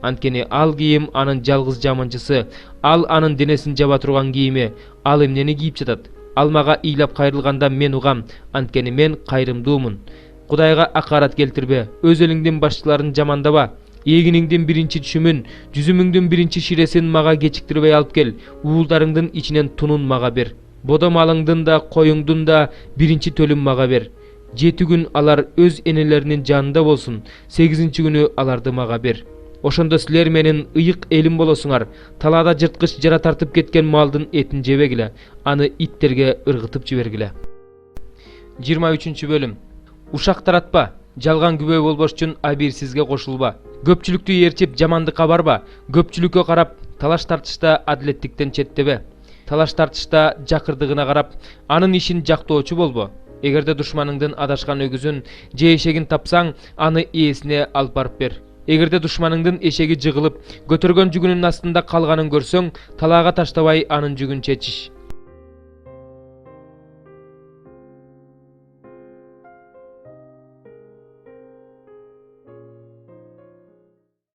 Анткени ал кийим анын жалгыз жаманчысы, ал анын денесин жаба турган кийими. Ал эмнени кийип жатат? Ал мага ыйлап кайрылганда мен угам, анткени мен кайрымдуумун. Кудайга акарат келтирбе, өз элиңдин башчыларын жамандаба. Эгиниңдин биринчи түшүмүн, жүзүмүңдүн биринчи ширесин мага кечиктирбей алып кел. Уулдарыңдын ичинен тунун мага бер. Бодо малыңдын да, коюңдун да биринчи төлүм мага бер. 7 күн алар өз энелеринин жанында болсун. 8-нчи күнү аларды мага бер. Ошондо силер менин ыйык элим болосуңар. Талаада жырткыч жара тартып кеткен малдын этин жебегиле. Аны иттерге ыргытып жибергиле. 23 бөлүм. Ушак таратпа. Жалган күбө болбош үчүн абийирсизге кошулба. Көпчүлүктү ээрчип жамандыкка барба. Көпчүлүккө карап талаш тартышта адилеттиктен четтебе. Талаш тартышта жакырдыгына карап анын ишин жактоочу болбо. Эгерде душманыңдын адашкан өгүзүн же эшегин тапсаң, аны ээсине алып барып бер. Эгерде душманыңдын эшеги жыгылып, көтөргөн жүгүнүн астында калганын көрсөң, талаага таштабай анын жүгүн чечиш.